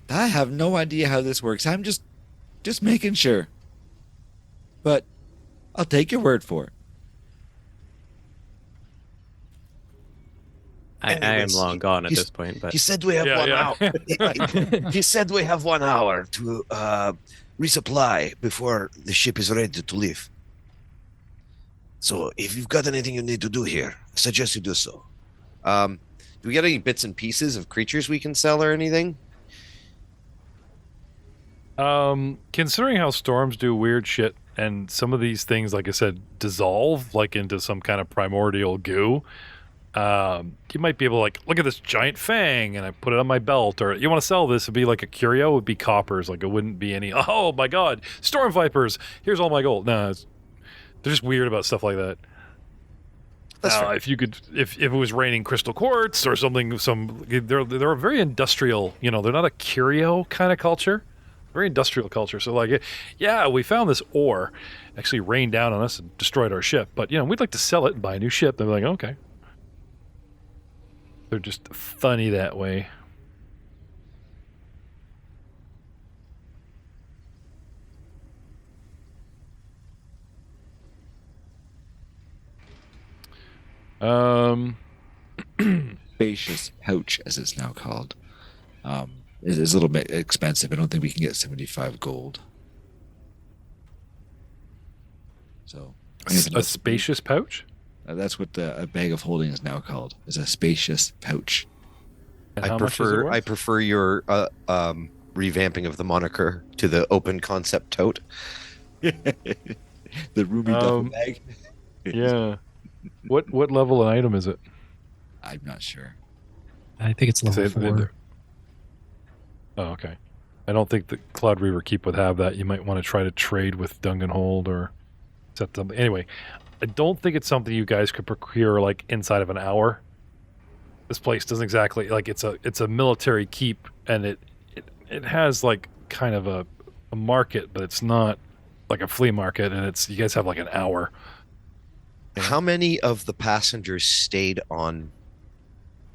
I have no idea how this works. I'm just making sure. But I'll take your word for it. I am Anyways, long gone at he's- this point, but He said we have Yeah, 1 yeah. hour. He said we have 1 hour to resupply before the ship is ready to leave. So if you've got anything you need to do here, I suggest you do so. Do we get any bits and pieces of creatures we can sell or anything? Considering how storms do weird shit, and some of these things, like I said, dissolve like into some kind of primordial goo, you might be able to like look at this giant fang, and I put it on my belt. Or you want to sell this? It'd be like a curio. It would be coppers. Like it wouldn't be any. Oh my god, storm vipers! Here's all my gold. No, they're just weird about stuff like that. That's fair. If you could, if it was raining crystal quartz or something, they're a very industrial. You know, they're not a curio kind of culture. Very industrial culture. So like, yeah, we found this ore actually rained down on us and destroyed our ship. But you know, we'd like to sell it and buy a new ship. They're like, okay. They're just funny that way. Spacious pouch, as it's now called. It is a little bit expensive. I don't think we can get 75 gold. So A spacious pouch. that's what a bag of holding is now called. Is a spacious pouch. And I how much is it worth? prefer your revamping of the moniker to the open concept tote. The roomy duffel Um, bag. Yeah. What level an item is it? I'm not sure. I think it's level Is it- 4. Oh, okay. I don't think the CloudReaver Keep would have that. You might want to try to trade with Dungenhold or set something. Anyway, I don't think it's something you guys could procure like inside of an hour. This place doesn't exactly like it's a military keep, and it has like kind of a market, but it's not like a flea market, and it's you guys have like an hour. How many of the passengers stayed on?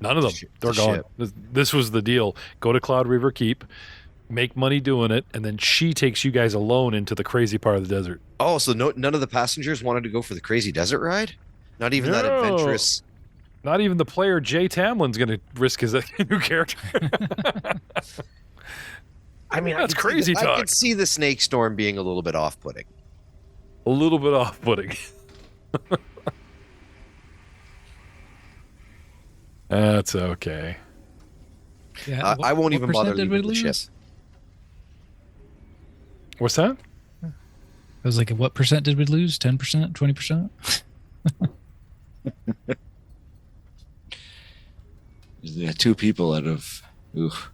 None of them. They're The gone. ship. This was the deal. Go to CloudReaver Keep, make money doing it, and then she takes you guys alone into the crazy part of the desert. Oh, so none of the passengers wanted to go for the crazy desert ride? Not even that No. adventurous. Not even the player Jay Tamlin's going to risk his new character. I mean, That's I could see crazy I talk. could see the snake storm being a little bit off-putting. A little bit off-putting. That's okay. Yeah, I won't even bother percent did leaving we the ship. lose? What's that? I was like, what percent did we lose? 10%? 20%? There's 2 people out of. Oof.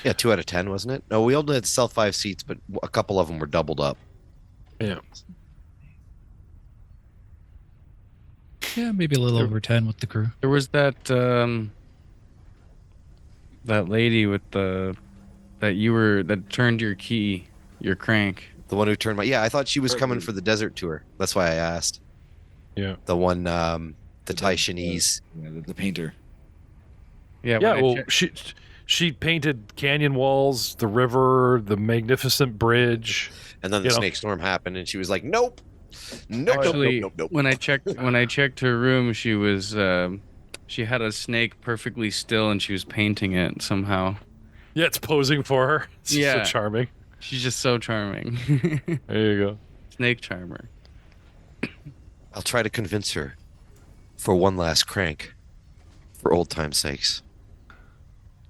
Yeah, 2 out of 10, wasn't it? No, we only had to sell 5 seats, but a couple of them were doubled up. Yeah. Yeah, maybe a little over 10 with the crew. There was that that lady with that turned your key, your crank. The one who turned my... Yeah, I thought she was coming for the desert tour. That's why I asked. Yeah. The one, the Thai Chinese. Yeah, the painter. Yeah, Yeah, when I well, checked- she painted canyon walls, the river, the magnificent bridge. And then the You know. snake storm happened, and she was like, nope. Nope, actually, nope, nope, nope. when I checked her room, she was she had a snake perfectly still, and she was painting it somehow. Yeah, it's posing for her. It's Yeah. so charming. She's just so charming. There you go. Snake charmer. I'll try to convince her for one last crank, for old time's sakes,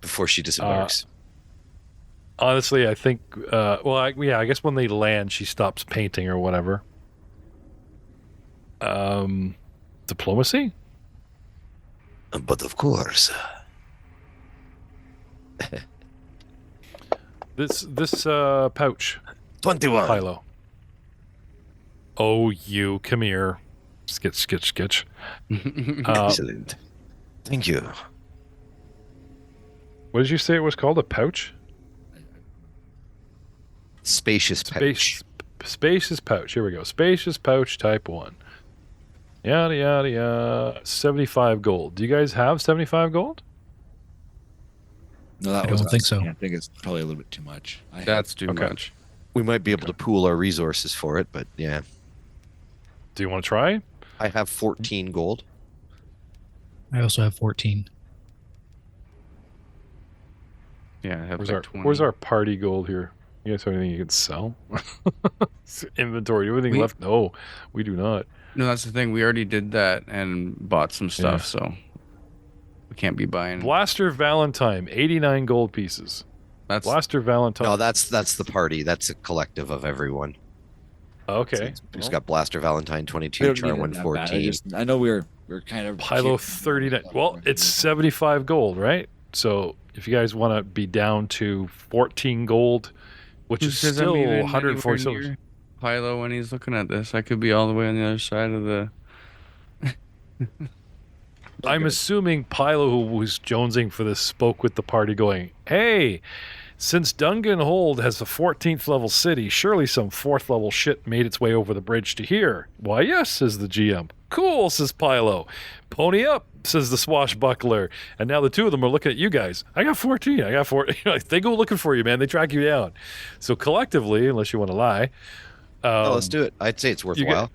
before she disembarks. Honestly, I think. I guess when they land, she stops painting or whatever. Diplomacy. But of course, This pouch, 21. Pilo. Oh, you come here. Skitch. Excellent. Thank you. What did you say it was called? A pouch? Spacious pouch. Spacious pouch. Here we go. Spacious pouch type 1. Yada, yada, yada. 75 gold. Do you guys have 75 gold? No, that I was don't think us. so. I think it's probably a little bit too much. That's too Okay. much. We might be able to pool our resources for it, but yeah. Do you want to try? I have 14 gold. I also have 14. Yeah, I have Where's like our 20. Where's our party gold here? You guys have anything you can sell? Inventory. Do you have anything We- left? No, we do not. No, that's the thing. We already did that and bought some stuff, so we can't be buying. Blaster Valentine, 89 gold pieces. That's Blaster Valentine. No, that's the party. That's a collective of everyone. Okay. Who's got Blaster Valentine We 22, don't need it Charwin that bad. 14. I know we're kind of Pilo 39. Well, it's 75 gold, right? So if you guys want to be down to 14 gold, which Who is says still I'm even 140 anywhere silver. near Pilo when he's looking at this. I could be all the way on the other side of the. I'm assuming Pilo, who was jonesing for this, spoke with the party going, hey, since Dungan Hold has a 14th level city, surely some 4th level shit made its way over the bridge to here. Why, yes, says the GM. Cool, says Pilo. Pony up, says the swashbuckler. And now the two of them are looking at you guys. I got 14. I got 14. They go looking for you, man. They track you down. So collectively, unless you want to lie. Oh, let's do it. I'd say it's worthwhile.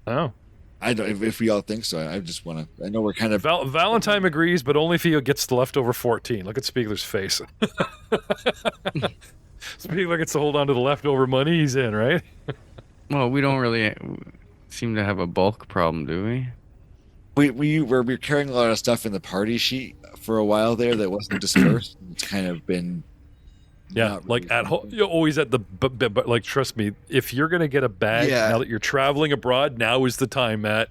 Oh. I don't. If we all think so, I just want to. I know we're kind of. Valentine agrees, but only if he gets the leftover 14. Look at Spiegler's face. Spiegler gets to hold on to the leftover money. He's in, right? Well, we don't really seem to have a bulk problem, do we? We're carrying a lot of stuff in the party sheet for a while there that wasn't dispersed. It's kind of been. Yeah, not like really at home, you're always at the. But like, trust me, if you're gonna get a bag Yeah. now that you're traveling abroad, now is the time, Matt.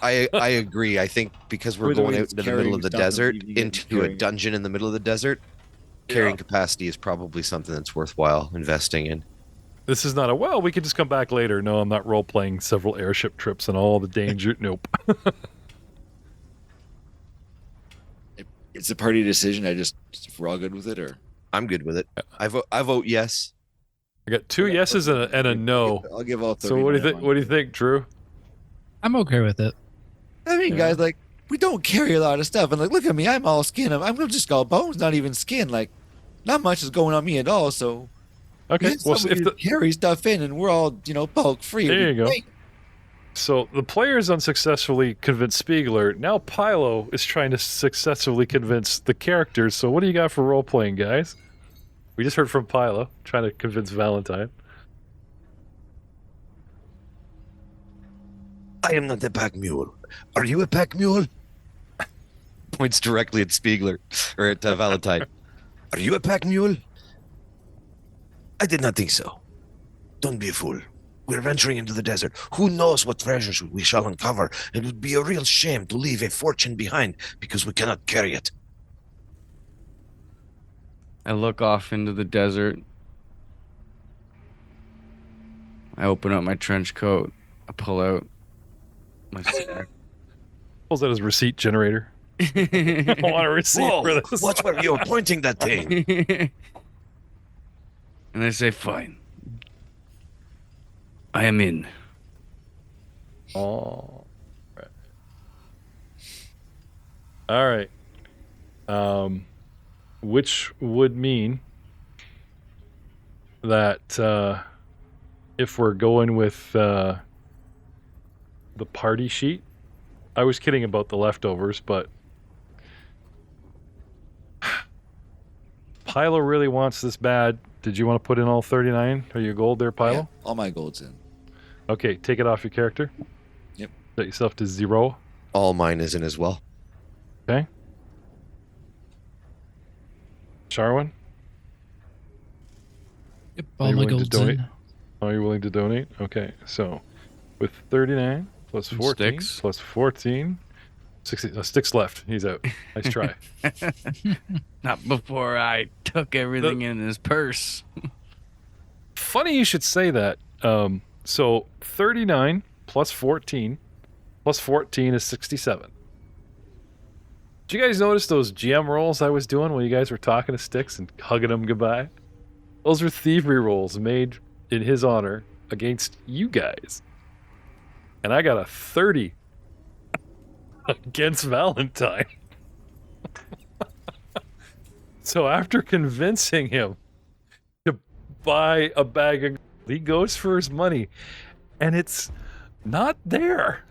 I agree. I think because we're With the going way out it's into the middle carrying of the stuff and desert, leaving it and into a carrying- dungeon in the middle of the desert, carrying capacity is probably something that's worthwhile investing in. This is not we could just come back later. No, I'm not role playing several airship trips and all the danger. Nope. It's a party decision. If we're all good with it, or I'm good with it. I vote yes. I got 2 yeses and a no. I'll give all. So what do you think? What do you think, Drew? I'm okay with it. I mean, guys, like we don't carry a lot of stuff, and like, look at me, I'm all skin. I'm just all bones, not even skin. Like, not much is going on me at all. So, Okay. get Well, somebody if to the carry stuff in, and we're all bulk free. There it'd you be go. great. So the players unsuccessfully convinced Spiegler. Now Pilo is trying to successfully convince the characters. So what do you got for role playing, guys? We just heard from Pilo trying to convince Valentine. I am not a pack mule. Are you a pack mule? Points directly at Spiegler or at Valentine. Are you a pack mule? I did not think so. Don't be a fool. We're venturing into the desert. Who knows what treasures we shall uncover? It would be a real shame to leave a fortune behind because we cannot carry it. I look off into the desert. I open up my trench coat. I pull out my stack. Pulls out his receipt generator. I want a receipt Whoa! for this. Watch where you're pointing that thing. And I say, fine. I am in. Oh. All right. Which would mean that if we're going with the party sheet, I was kidding about the leftovers, but Pilo really wants this bad Did you want to put in all 39? Are you gold there, Pilo? Yeah, all my gold's in. Okay, take it off your character. Yep. Set yourself to 0. All mine is in as well. Okay. Sharwin, Yep, Are all you my willing to gold's donate? in. are you willing to donate? Okay, so with 39 plus Some 14 sticks. plus 14, 60, sticks left. He's out. Nice try. Not before I took everything in his purse. Funny you should say that. So 39 plus 14 is 67. Did you guys notice those GM rolls I was doing when you guys were talking to Sticks and hugging them goodbye? Those were thievery rolls made in his honor against you guys. And I got a 30 against Valentine. So after convincing him to buy a bag of, he goes for his money and it's not there.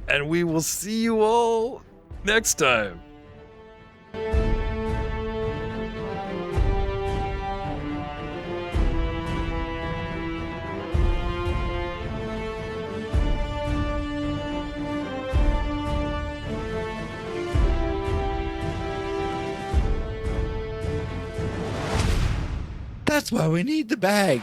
And we will see you all next time. That's why we need the bag.